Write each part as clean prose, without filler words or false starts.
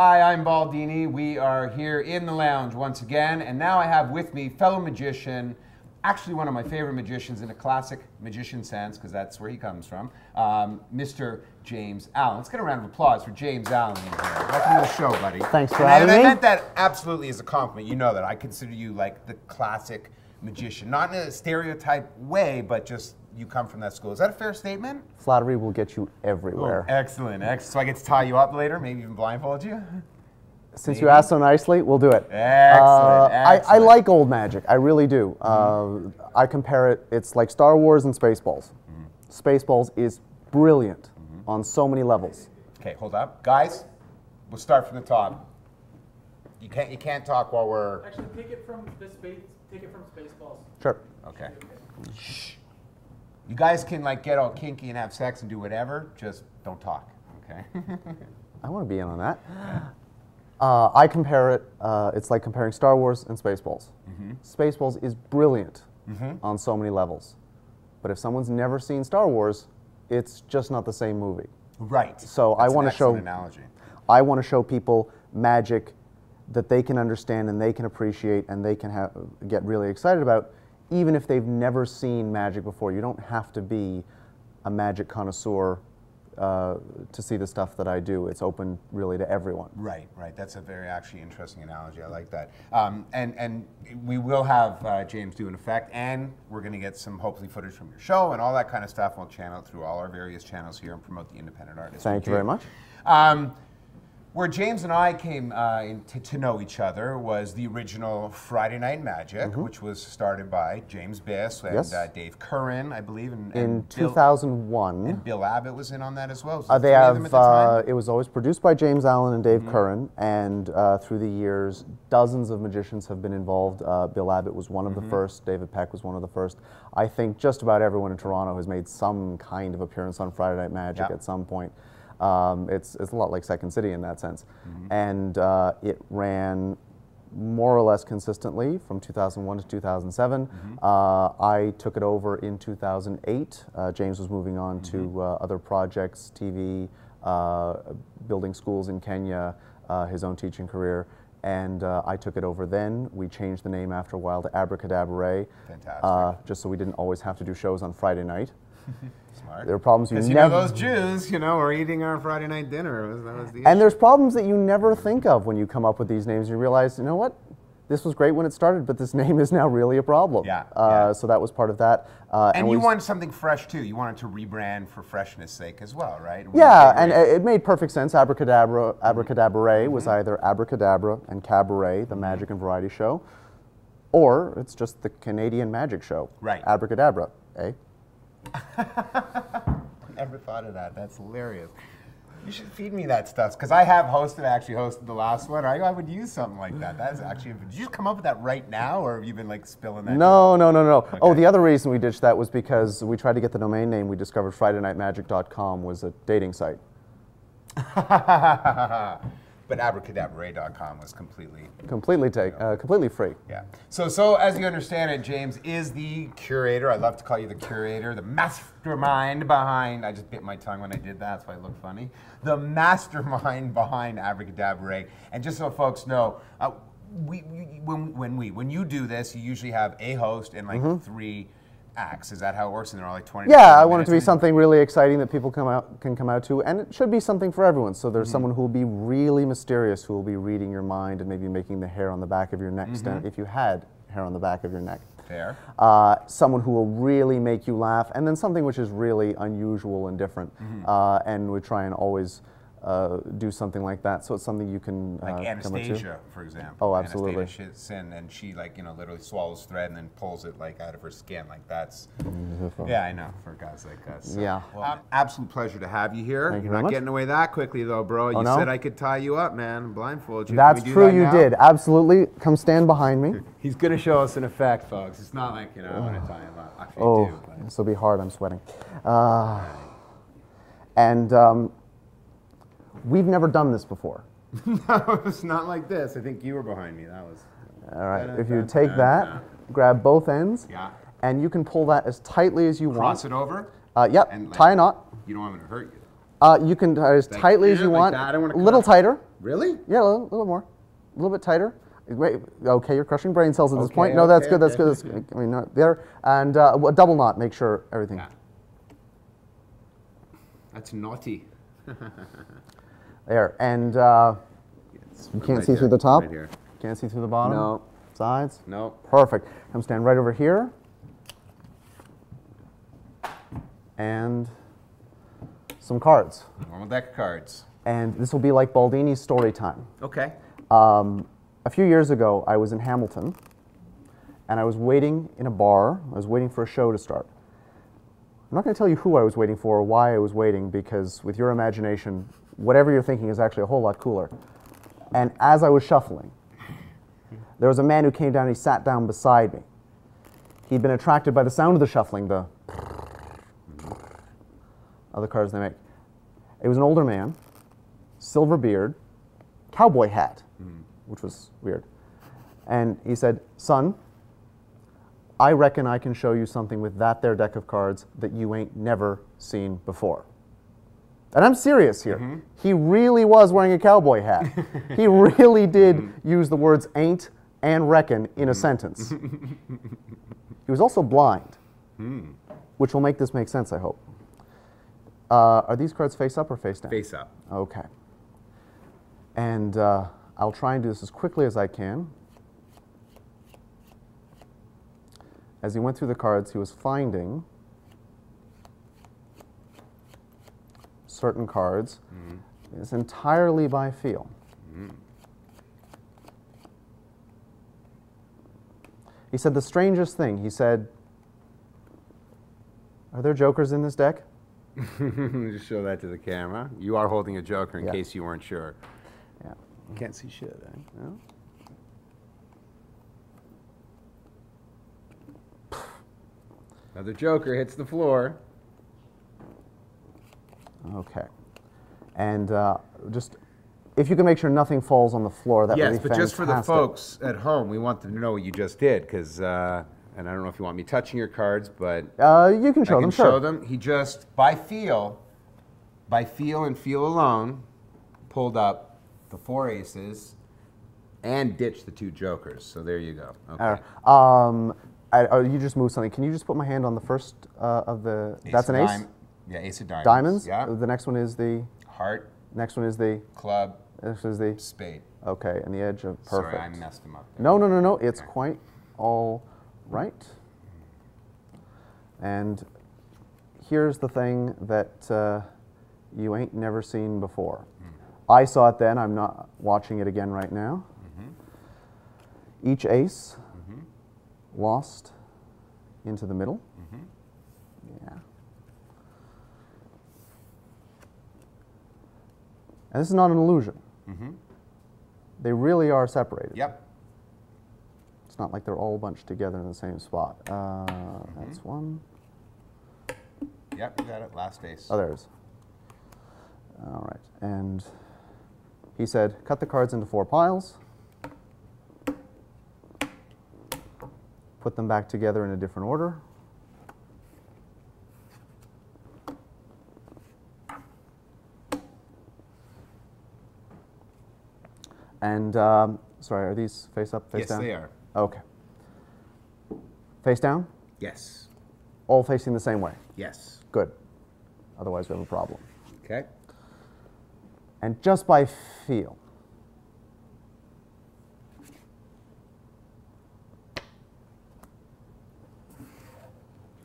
Hi, I'm Baldini. We are here in the lounge once again, and now I have with me fellow magician, actually one of my favorite magicians in a classic magician sense, because that's where he comes from, Mr. James Allen. Let's get a round of applause for James Allen in here. Welcome to the show, buddy. Thanks for having me. And I meant that absolutely as a compliment. You know that I consider you like the classic magician, not in a stereotype way, but just you come from that school. Is that a fair statement? Flattery will get you everywhere. Oh, excellent, excellent. So I get to tie you up later, maybe even blindfold you? Since you asked so nicely, we'll do it. Excellent, excellent. I like old magic, I really do. I compare it, it's like Star Wars and Spaceballs. Spaceballs is brilliant on so many levels. Okay, hold up. Guys, we'll start from the top. You can't talk while we're... Actually, take it from Spaceballs. Sure. Okay. Shh. You guys can like get all kinky and have sex and do whatever, just don't talk, okay? I want to be in on that. I compare it, it's like comparing Star Wars and Spaceballs. Spaceballs is brilliant on so many levels. But if someone's never seen Star Wars, it's just not the same movie. Right. So that's I want to show analogy. I want to show people magic that they can understand and they can appreciate and they can get really excited about, even if they've never seen magic before. You don't have to be a magic connoisseur to see the stuff that I do. It's open really to everyone. Right, right. That's a very actually interesting analogy. I like that. And we will have James do an effect, and we're going to get some hopefully footage from your show and all that kind of stuff. We'll channel it through all our various channels here and promote the independent artists. Thank you very much. Where James and I came to know each other was the original Friday Night Magic, which was started by James Biss and Dave Curran, I believe. In 2001. And Bill Abbott was in on that as well. They have, it was always produced by James Allen and Dave Curran, and through the years, dozens of magicians have been involved. Bill Abbott was one of the first, David Peck was one of the first. I think just about everyone in Toronto has made some kind of appearance on Friday Night Magic at some point. It's a lot like Second City in that sense. And it ran more or less consistently from 2001 to 2007. I took it over in 2008. James was moving on to other projects, TV, building schools in Kenya, his own teaching career. And I took it over then. We changed the name after a while to Abracadabra. Fantastic. Just so we didn't always have to do shows on Friday night. Smart. There are problems you never... know those Jews, you know, are eating our Friday night dinner. That was the issue. And there's problems that you never think of when you come up with these names. You realize, you know what? This was great when it started, but this name is now really a problem. So that was part of that. And you wanted something fresh too. You wanted to rebrand for freshness' sake as well, right? Yeah, and it made perfect sense. Abracadabra was either Abracadabra and Cabaret, the magic and variety show, or it's just the Canadian magic show. Right. Abracadabra, eh? Never thought of that. That's hilarious. You should feed me that stuff, because I have actually hosted the last one. I would use something like that. That's actually, did you just come up with that right now, or have you been like spilling that? No. Okay. Oh, the other reason we ditched that was because we tried to get the domain name. We discovered FridayNightMagic.com was a dating site. But abracadabra.com was completely free. Yeah. So as you understand it, James is the curator. I love to call you the curator, the mastermind behind. I just bit my tongue when I did that. That's why I look funny. The mastermind behind Abracadabra. And just so folks know, when you do this, you usually have a host and like 3 acts. Is that how it works? And they're all like 20 Yeah, I want it to be something really exciting that people can come out to, and it should be something for everyone. So there's someone who will be really mysterious, who will be reading your mind and maybe making the hair on the back of your neck stand, if you had hair on the back of your neck. Fair. Someone who will really make you laugh, and then something which is really unusual and different. And we try and always do something like that, so it's something you can like Anastasia, for example. Oh, absolutely. Anastasia Sin, and she literally swallows thread and then pulls it like out of her skin. Like that's yeah, I know, for guys like us. So. Yeah. Well, absolute pleasure to have you here. Thank you You're very not much. getting away that quickly though, bro. You said I could tie you up, man, blindfold you. That's true. You did absolutely. Come stand behind me. He's gonna show us an effect, folks. It's not like I'm gonna tie him up. Actually, oh, this will be hard. I'm sweating. We've never done this before. No, it's not like this. I think you were behind me. That was... All right. If you take that, grab both ends, and you can pull that as tightly as you want. Cross it over? Yep. Tie a knot. You don't want me to hurt you. You can tie as tightly as you want. Like that. I don't want to a little tighter. Really? Yeah, a little more. A little bit tighter. Wait, okay, you're crushing brain cells at this Okay, point. No, that's okay, good, that's okay. good. That's, I mean, no, there. And a double knot, make sure everything. Yeah. That's naughty. There. And you can't Right see there, through the top? Right here. Can't see through the bottom? No. Sides? No. Perfect. I'm stand right over here. And some cards. Normal deck of cards. And this will be like Baldini's story time. Okay. A few years ago, I was in Hamilton, and I was waiting in a bar. I was waiting for a show to start. I'm not going to tell you who I was waiting for or why I was waiting, because with your imagination, whatever you're thinking is actually a whole lot cooler. And as I was shuffling, there was a man who came down and he sat down beside me. He'd been attracted by the sound of the shuffling, the other cards they make. It was an older man, silver beard, cowboy hat, which was weird. And he said, "Son, I reckon I can show you something with that there deck of cards that you ain't never seen before." And I'm serious here. He really was wearing a cowboy hat. He really did use the words ain't and reckon in a sentence. He was also blind, which will make this make sense, I hope. Are these cards face up or face down? Face up. Okay. And I'll try and do this as quickly as I can. As he went through the cards, he was finding certain cards. It's entirely by feel. He said the strangest thing. He said, "Are there jokers in this deck?" Just show that to the camera. You are holding a joker in Yeah. case you weren't sure. Yeah. Can't see shit, eh? No? Another joker hits the floor. Okay. And just, if you can make sure nothing falls on the floor, that would Yes, be but fantastic. just for the folks at home, we want them to know what you just did, because, and I don't know if you want me touching your cards, but You can show I them, can sure. show them. He just, by feel and feel alone, pulled up the 4 aces and ditched the 2 jokers. So there you go. Okay. You just moved something. Can you just put my hand on the first of the... Ace that's an of ace? Yeah, ace of diamonds. Diamonds? Yeah. The next one is the... Heart, Next one is the... club, This is the... spade. Okay, and the edge of... Perfect. Sorry, I messed him up there. No. It's Okay. quite all right. And here's the thing that you ain't never seen before. I saw it then. I'm not watching it again right now. Each ace lost into the middle. Yeah. And this is not an illusion. They really are separated. Yep. It's not like they're all bunched together in the same spot. That's one. Yep, you got it. Last ace. Oh, there it is. All right. And he said, cut the cards into 4 piles. Put them back together in a different order. And, sorry, are these face up, face Yes, down? they are. Okay. Face down? Yes. All facing the same way. Yes. Good. Otherwise, we have a problem. Okay. And just by feel.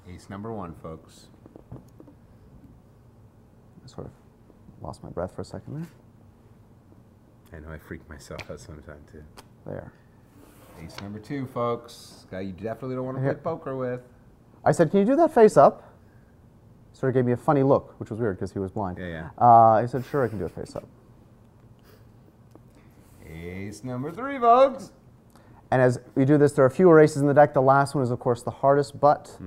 Ace number 1, folks. I sort of lost my breath for a second there. I know I freak myself out sometimes too. There. Ace number 2, folks. Guy you definitely don't want to Here. play poker with. I said, can you do that face up? Sort of gave me a funny look, which was weird because he was blind. Yeah. I said, sure, I can do it face up. Ace number 3, folks. And as we do this, there are fewer aces in the deck. The last one is, of course, the hardest, but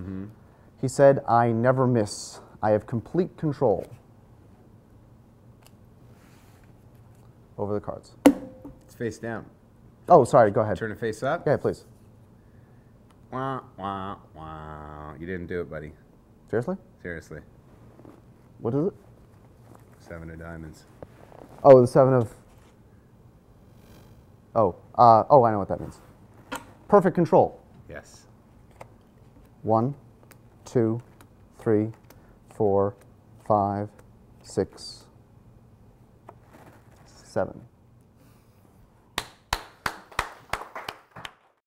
he said, I never miss. I have complete control over the cards. It's face down. Oh, sorry, go ahead. Turn it face up. Yeah, please. Wah, wah, wah. You didn't do it, buddy. Seriously? Seriously. What is it? 7 of diamonds. Oh, the 7 of... Oh, I know what that means. Perfect control. Yes. 1, 2, 3, 4, 5, 6, 7.